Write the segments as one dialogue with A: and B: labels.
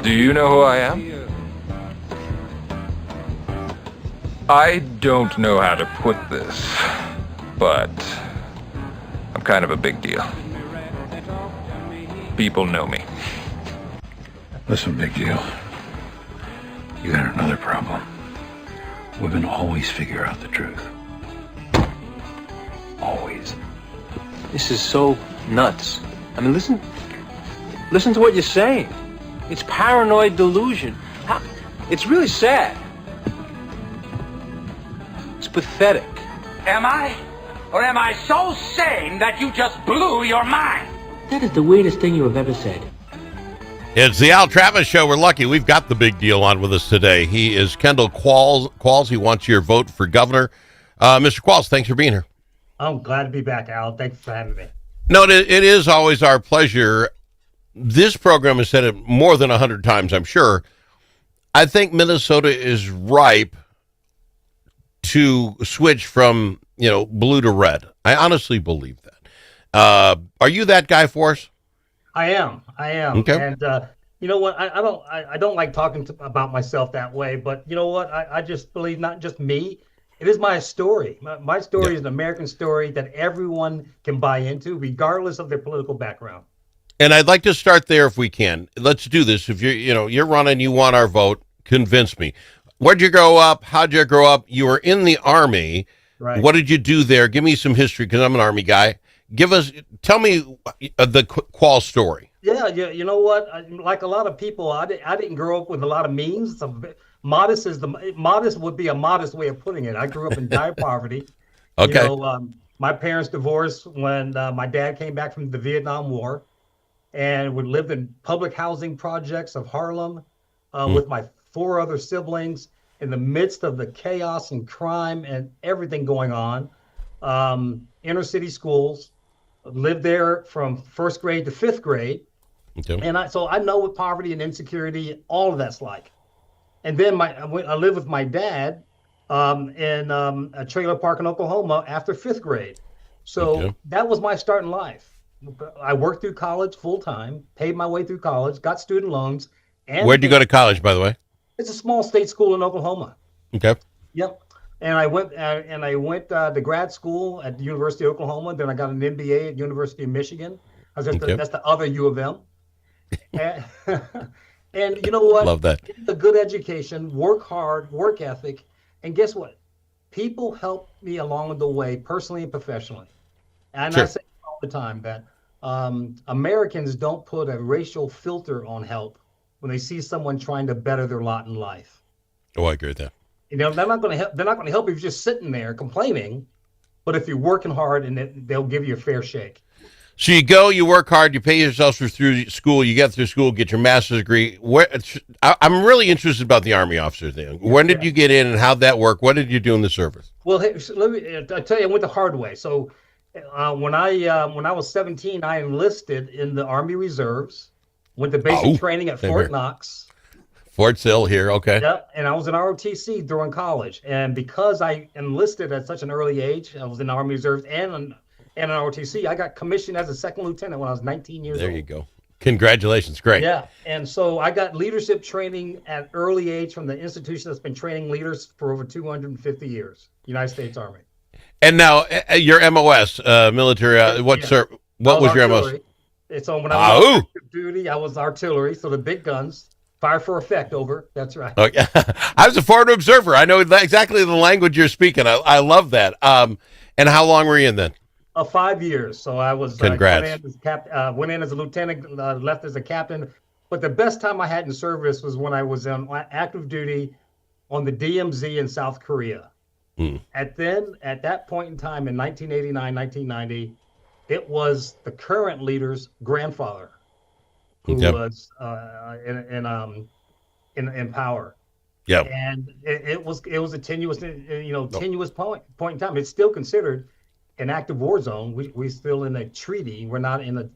A: Do you know who I am? I don't know how to put this, but I'm kind of a big deal. People know me.
B: Listen, big deal. You got another problem. Women always figure out the truth. Always.
C: This is so nuts. I mean, listen to what you're saying. It's paranoid delusion. It's really sad. It's pathetic.
D: Am I? Or am I so sane that you just blew your mind?
E: That is the weirdest thing you have ever said.
F: It's the Al Travis Show. We're lucky. We've got the big deal on with us today. He is Kendall Qualls. He wants your vote for governor. Mr. Qualls, thanks for being here.
G: I'm glad to be back, Al. Thanks for having me.
F: No, it is always our pleasure. This program has said it more than 100 times, I'm sure. I think Minnesota is ripe to switch from, blue to red. I honestly believe that. Are you that guy for us?
G: I am.
F: Okay.
G: And you know what? I don't like talking about myself that way, but you know what? I just believe not just me. It is my story. My story is an American story that everyone can buy into, regardless of their political background.
F: And I'd like to start there if we can. Let's do this. If you're running, you want our vote, convince me. Where'd you grow up? How'd you grow up? You were in the Army.
G: Right.
F: What did you do there? Give me some history, because I'm an Army guy. Tell me the Quall story.
G: Yeah, you know what? Like a lot of people, I didn't grow up with a lot of means. Modest would be a modest way of putting it. I grew up in dire poverty.
F: Okay.
G: My parents divorced when my dad came back from the Vietnam War, and we lived in public housing projects of Harlem with my 4 other siblings in the midst of the chaos and crime and everything going on. Inner city schools, lived there from 1st grade to 5th grade.
F: Okay.
G: And so I know what poverty and insecurity, all of that's like. And then I lived with my dad in a trailer park in Oklahoma after 5th grade. So that was my start in life. I worked through college full time, paid my way through college, got student loans. And
F: where'd you go to college, by the way?
G: It's a small state school in Oklahoma.
F: Okay.
G: Yep. And I went to grad school at the University of Oklahoma. Then I got an MBA at University of Michigan. That's the other U of M. And you know what?
F: Love that.
G: Get a good education, work hard, work ethic, and guess what? People help me along the way, personally and professionally. And
F: Sure.
G: I say all the time that Americans don't put a racial filter on help when they see someone trying to better their lot in life.
F: Oh, I agree with that.
G: They're not going to help. They're not going to help if you're just sitting there complaining. But if you're working hard, and they'll give you a fair shake.
F: So you go, you work hard, you pay yourself through school, you get through school, get your master's degree. I'm really interested about the Army officer thing. When did you get in, and how'd that work? What did you do in the service?
G: Well, hey, so I tell you, I went the hard way. So when I was 17, I enlisted in the Army Reserves. Went to basic training at Fort Knox.
F: Fort Sill here, okay.
G: Yeah, and I was in ROTC during college. And because I enlisted at such an early age, I was in the Army Reserves and an ROTC, I got commissioned as a 2nd lieutenant when I was 19 years old.
F: There you go. Congratulations, great.
G: Yeah, and so I got leadership training at early age from the institution that's been training leaders for over 250 years, United States Army.
F: And now your MOS, military, what was your MOS?
G: So when I was on active duty, I was artillery, so the big guns. Fire for effect, over. That's right.
F: Okay. I was a foreign observer. I know exactly the language you're speaking. I love that. And how long were you in then?
G: 5 years. So I was
F: Congrats.
G: Went in as a lieutenant, left as a captain. But the best time I had in service was when I was on active duty on the DMZ in South Korea. At that point in time in 1989, 1990, it was the current leader's grandfather who was in power.
F: Yeah.
G: And it was a tenuous point in time. It's still considered an active war zone. We're still in a treaty. We're not in a,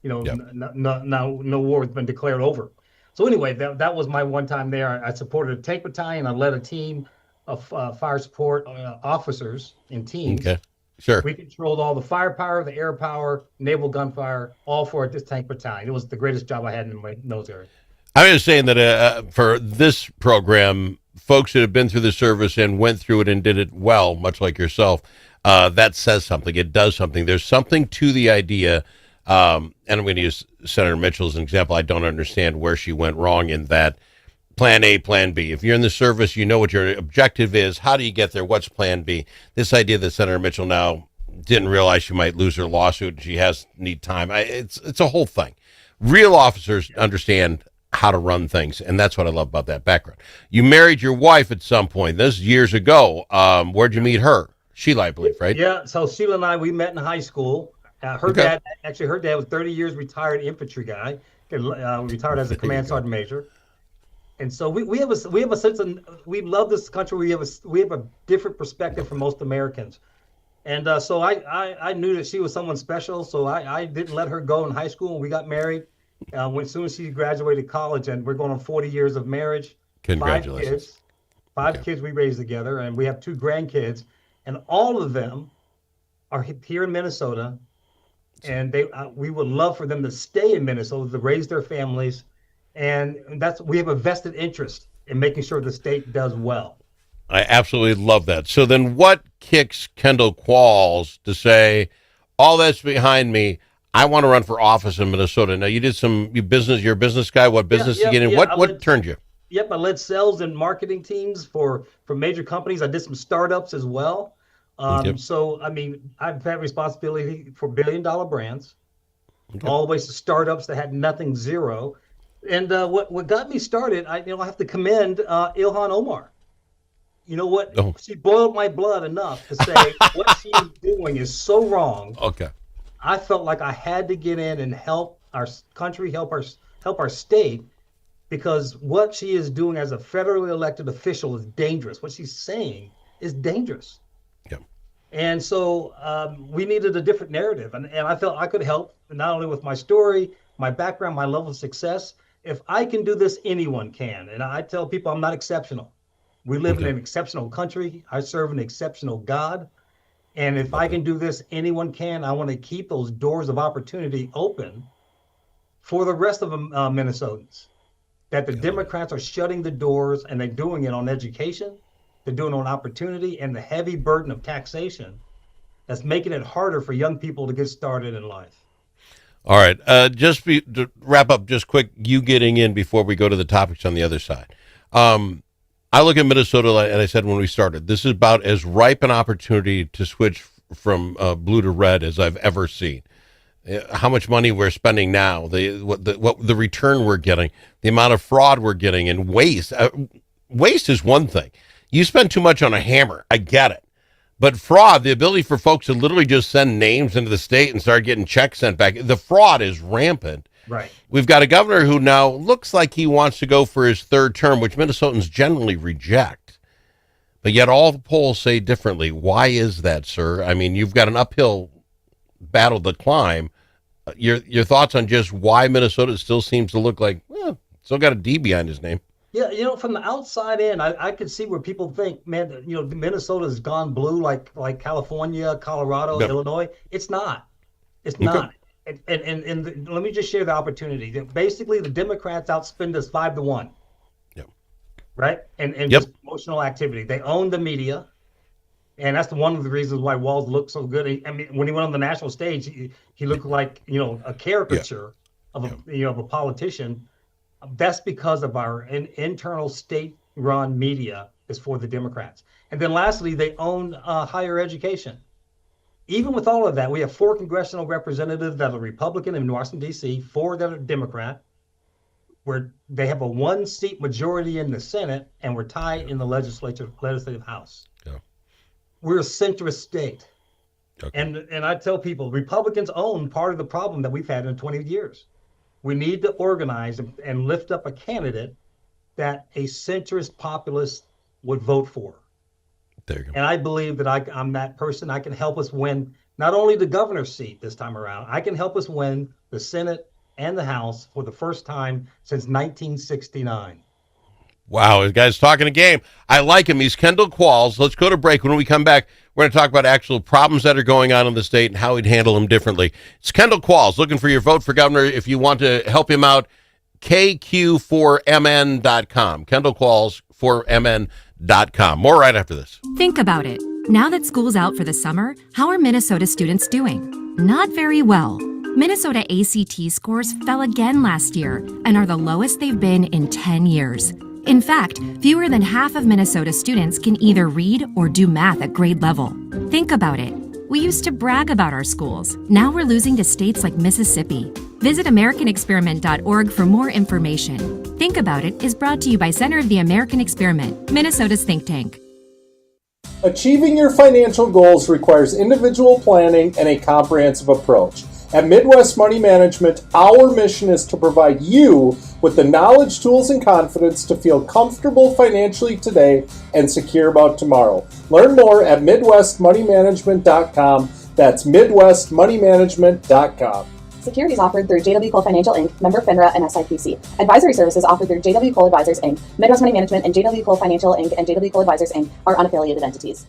G: no war has been declared over. So anyway, that was my one time there. I supported a tank battalion. I led a team of fire support officers in teams.
F: Okay, sure.
G: We controlled all the firepower, the air power, naval gunfire, all for this tank battalion. It was the greatest job I had in my military.
F: I'm just saying that for this program, folks that have been through the service and went through it and did it well, much like yourself, that says something. It does something. There's something to the idea. And I'm going to use Senator Mitchell as an example. I don't understand where she went wrong in that plan A, plan B. If you're in the service, you know what your objective is. How do you get there? What's plan B? This idea that Senator Mitchell now didn't realize she might lose her lawsuit and she need time. It's a whole thing. Real officers understand how to run things, and that's what I love about that background. You married your wife at some point. This is years ago. Where'd you meet her? Sheila, I believe, right?
G: Yeah. So Sheila and I, we met in high school. Her dad was 30 years retired infantry guy, retired as a command sergeant major. And so we have a sense of, we love this country. We have a different perspective from most Americans. And so I knew that she was someone special. So I didn't let her go in high school. And we got married as soon as she graduated college, and we're going on 40 years of marriage.
F: Congratulations.
G: Five kids we raised together, and we have 2 grandkids, and all of them are here in Minnesota. And we would love for them to stay in Minnesota to raise their families. And we have a vested interest in making sure the state does well.
F: I absolutely love that. So then what kicks Kendall Qualls to say, all that's behind me, I want to run for office in Minnesota? Now, you did you're a business guy. What business you get in? What turned you?
G: Yep, I led sales and marketing teams for major companies. I did some startups as well. So, I mean, I've had responsibility for billion-dollar brands, all the way to startups that had nothing, zero. And what got me started, I have to commend Ilhan Omar. You know what? Oh. She boiled my blood enough to say what she is doing is so wrong.
F: Okay.
G: I felt like I had to get in and help our country, help our state, because what she is doing as a federally elected official is dangerous. What she's saying is dangerous.
F: Yeah.
G: And so we needed a different narrative, and I felt I could help not only with my story, my background, my level of success. If I can do this, anyone can. And I tell people I'm not exceptional. We live in an exceptional country. I serve an exceptional God. And if I can do this, anyone can. I want to keep those doors of opportunity open for the rest of Minnesotans. That the Democrats are shutting the doors, and they're doing it on education. They're doing it on opportunity and the heavy burden of taxation that's making it harder for young people to get started in life.
F: All right. To wrap up just quick, you getting in before we go to the topics on the other side. I look at Minnesota, and I said when we started, this is about as ripe an opportunity to switch from blue to red as I've ever seen. How much money we're spending now, what the return we're getting, the amount of fraud we're getting, and waste. Waste is one thing. You spend too much on a hammer. I get it. But fraud, the ability for folks to literally just send names into the state and start getting checks sent back, the fraud is rampant.
G: Right.
F: We've got a governor who now looks like he wants to go for his 3rd term, which Minnesotans generally reject. But yet all the polls say differently. Why is that, sir? I mean, you've got an uphill battle to climb. Your thoughts on just why Minnesota still seems to look like, well, still got a D behind his name.
G: Yeah, from the outside in, I could see where people think, man, Minnesota's gone blue like California, Colorado, Illinois. It's not. It's not. And let me just share the opportunity. Basically, the Democrats outspend us 5-1.
F: Yep.
G: Right? And just promotional activity. They own the media. And that's one of the reasons why Walls looked so good. I mean, when he went on the national stage, he looked like, a caricature of a politician. That's because of our internal state-run media is for the Democrats. And then lastly, they own higher education. Even with all of that, we have 4 congressional representatives that are Republican in Washington, D.C., 4 that are Democrat, where they have a 1-seat majority in the Senate, and we're tied in the legislative House. Yeah. We're a centrist state. Okay. And I tell people, Republicans own part of the problem that we've had in 20 years. We need to organize and lift up a candidate that a centrist populist would vote for.
F: There you go.
G: And I believe that I'm that person. I can help us win not only the governor's seat this time around, I can help us win the Senate and the House for the first time since 1969.
F: Wow, this guy's talking a game. I like him. He's Kendall Qualls. Let's go to break. When we come back, we're going to talk about actual problems that are going on in the state and how he'd handle them differently. It's Kendall Qualls looking for your vote for governor. If you want to help him out, KQ4MN.com. Kendall Qualls 4MN.com. More right after this.
H: Think about it. Now that school's out for the summer, how are Minnesota students doing? Not very well. Minnesota ACT scores fell again last year and are the lowest they've been in 10 years. In fact, fewer than half of Minnesota students can either read or do math at grade level. Think about it. We used to brag about our schools. Now we're losing to states like Mississippi. Visit AmericanExperiment.org for more information. Think About It is brought to you by Center of the American Experiment, Minnesota's think tank.
I: Achieving your financial goals requires individual planning and a comprehensive approach. At Midwest Money Management, our mission is to provide you with the knowledge, tools, and confidence to feel comfortable financially today and secure about tomorrow. Learn more at MidwestMoneyManagement.com. That's MidwestMoneyManagement.com.
J: Securities offered through JW Cole Financial Inc., member FINRA and SIPC. Advisory services offered through JW Cole Advisors Inc., Midwest Money Management, and JW Cole Financial Inc. and JW Cole Advisors Inc. are unaffiliated entities.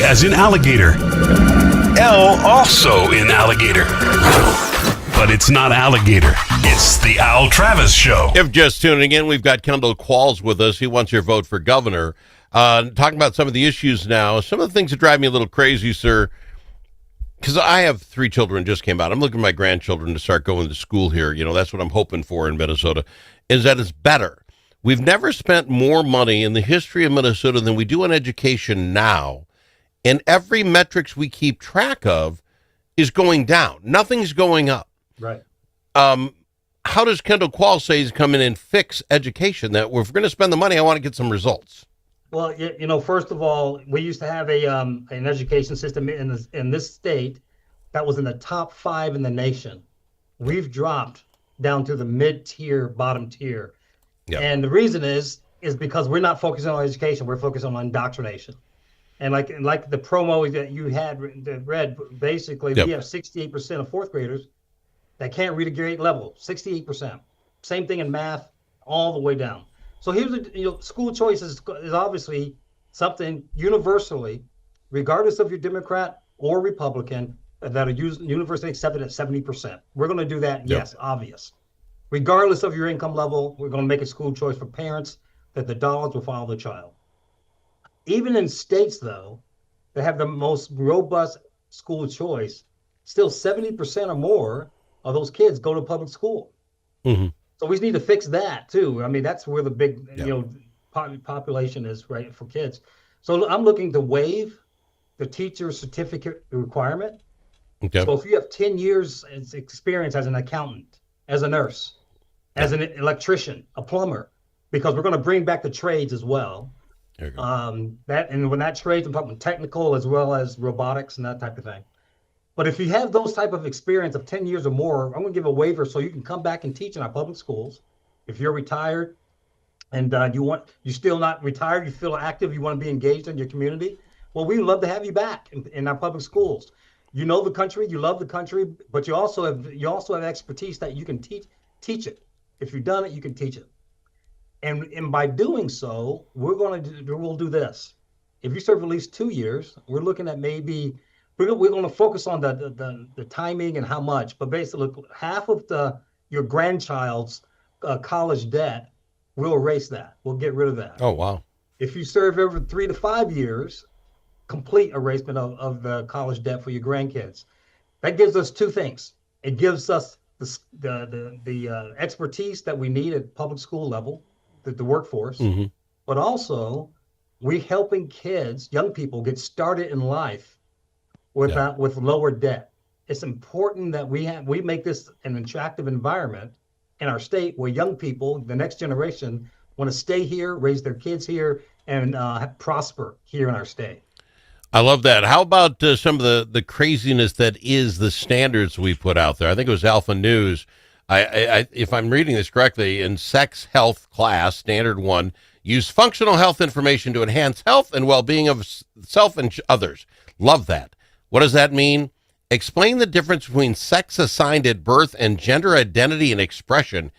K: As in alligator. L also in alligator. But it's not alligator. It's the Al Travis Show.
F: If just tuning in, we've got Kendall Qualls with us. He wants your vote for governor. Talking about some of the issues now. Some of the things that drive me a little crazy, sir, because I have 3 children just came out. I'm looking at my grandchildren to start going to school here. You know, that's what I'm hoping for in Minnesota, is that it's better. We've never spent more money in the history of Minnesota than we do on education now. And every metrics we keep track of is going down. Nothing's going up.
G: Right.
F: How does Kendall Qualls say he's come in and fix education? That if we're going to spend the money, I want to get some results.
G: Well, you know, first of all, we used to have an education system in this state that was in the top 5 in the nation. We've dropped down to the mid-tier, bottom tier. Yep. And the reason is because we're not focusing on education. We're focusing on indoctrination. And like the promo that you had read, basically, yep, we have 68% of 4th graders that can't read a grade level. 68%. Same thing in math, all the way down. So here's school choice is obviously something universally, regardless of your Democrat or Republican, that are universally accepted at 70%. We're going to do that, yes, obvious. Regardless of your income level, we're going to make a school choice for parents that the dollars will follow the child. Even in states, though, that have the most robust school choice, still 70% or more of those kids go to public school.
F: Mm-hmm.
G: So we need to fix that too. I mean, that's where the big, population is, right, for kids. So I'm looking to waive the teacher certificate requirement.
F: Okay.
G: So if you have 10 years experience as an accountant, as a nurse, as an electrician, a plumber, because we're going to bring back the trades as well.
F: There you go.
G: When that trades, I'm talking technical as well as robotics and that type of thing. But if you have those type of experience of 10 years or more, I'm going to give a waiver so you can come back and teach in our public schools. If you're retired and you're still not retired, you feel active, you want to be engaged in your community, well, we'd love to have you back in our public schools. You know the country, you love the country, but you also have expertise that you can teach it. If you've done it, you can teach it. And by doing so, we'll do this. If you serve at least 2 years, we're looking at maybe we're going to focus on the timing and how much, but basically half of your grandchild's college debt, we'll erase that. We'll get rid of that.
F: Oh, wow.
G: If you serve over 3 to 5 years, complete erasement of the college debt for your grandkids. That gives us two things. It gives us the expertise that we need at public school level, the workforce, but also we're helping kids, young people, get started in life with lower debt. It's important that we make this an attractive environment in our state where young people, the next generation, want to stay here, raise their kids here, and prosper here in our state.
F: I love that. How about some of the craziness that is the standards we put out there? I think it was Alpha News. I if I'm reading this correctly, in sex health class, standard 1, use functional health information to enhance health and well-being of self and others. Love that. What does that mean? Explain the difference between sex assigned at birth and gender identity and expression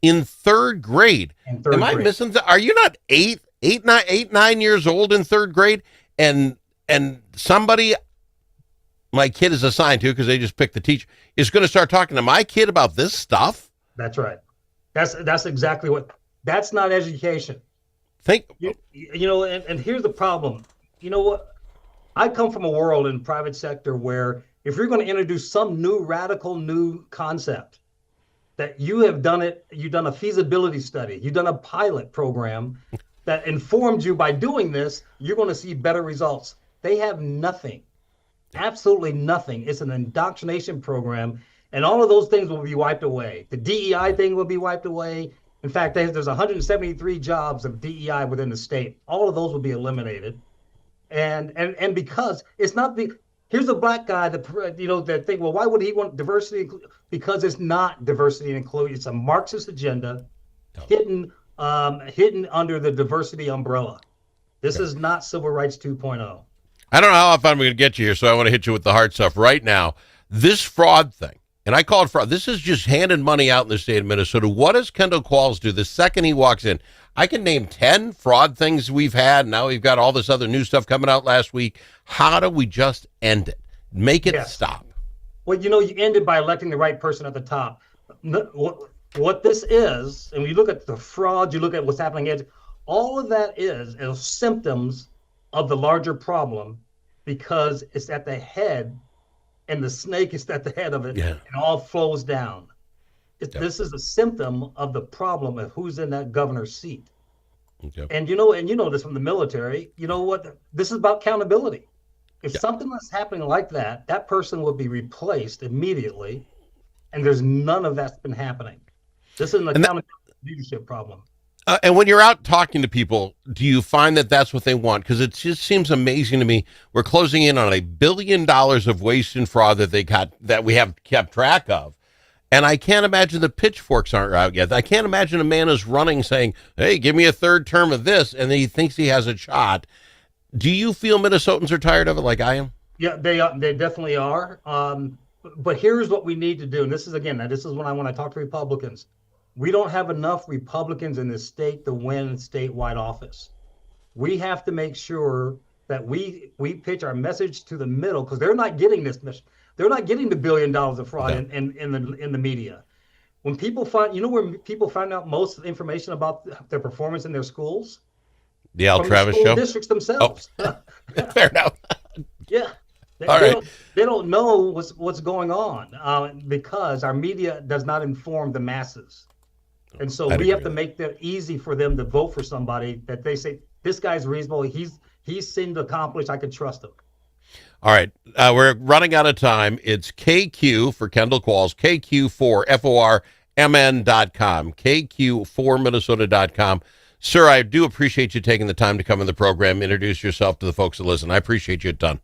F: in third grade. Am I missing? Are you not 9 years old in third grade? And somebody my kid is assigned to, because they just picked the teacher, is going to start talking to my kid about this stuff?
G: That's right. That's exactly what. That's not education. You know, and here's the problem. You know what? I come from a world in private sector where if you're going to introduce some new radical new concept, that you've done a feasibility study, you've done a pilot program that informed you by doing this, you're going to see better results. They have nothing, absolutely nothing. It's an indoctrination program, and all of those things will be wiped away. The DEI thing will be wiped away. In fact, there's 173 jobs of DEI within the state. All of those will be eliminated. And because it's not here's a black guy that think, well, why would he want diversity? Because it's not diversity and inclusion. It's a Marxist agenda hidden under the diversity umbrella. This is not civil rights 2.0.
F: I don't know how often I'm going to get you here, so I want to hit you with the hard stuff right now. This fraud thing, and I call it fraud. This is just handing money out in the state of Minnesota. What does Kendall Qualls do the second he walks in? I can name 10 fraud things we've had. Now we've got all this other new stuff coming out last week. How do we just end it? Make it stop.
G: Well, you end it by electing the right person at the top. What this is, and when you look at the fraud, you look at what's happening, all of that is symptoms of the larger problem, because it's at the head, and the snake is at the head of it, and all flows down. This is a symptom of the problem of who's in that governor's seat. Okay. And you know this from the military. You know what? This is about accountability. If something is happening like that, that person will be replaced immediately, and there's none of that's been happening. This is an accountability leadership problem.
F: And when you're out talking to people, do you find that that's what they want? Because it just seems amazing to me. We're closing in on $1 billion of waste and fraud that we have kept track of. And I can't imagine the pitchforks aren't out yet. I can't imagine a man is running saying, hey, give me a third term of this, and then he thinks he has a shot. Do you feel Minnesotans are tired of it like I am?
G: Yeah, they definitely are. But here's what we need to do. And this is when I talk to Republicans. We don't have enough Republicans in this state to win statewide office. We have to make sure that we pitch our message to the middle, because they're not getting this mission. They're not getting the $1 billion of fraud in the media. When people find, where people find out most of the information about their performance in their schools?
F: The Al
G: From
F: Travis
G: the school
F: Show?
G: districts themselves.
F: Oh. Fair enough.
G: Yeah. They don't know what's going on because our media does not inform the masses. And so we have to make that easy for them to vote for somebody that they say, this guy's reasonable. He's seemed to accomplish. I could trust him.
F: All right. We're running out of time. It's KQ for Kendall Qualls, KQ4FORMN.com, KQ4Minnesota.com. Sir, I do appreciate you taking the time to come in the program, introduce yourself to the folks that listen. I appreciate you a ton.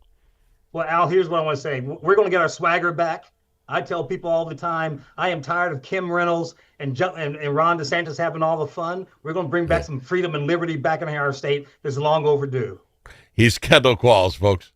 G: Well, Al, here's what I want to say. We're going to get our swagger back. I tell people all the time, I am tired of Kim Reynolds and Ron DeSantis having all the fun. We're going to bring back some freedom and liberty back in our state that's long overdue.
F: He's Kendall Qualls, folks.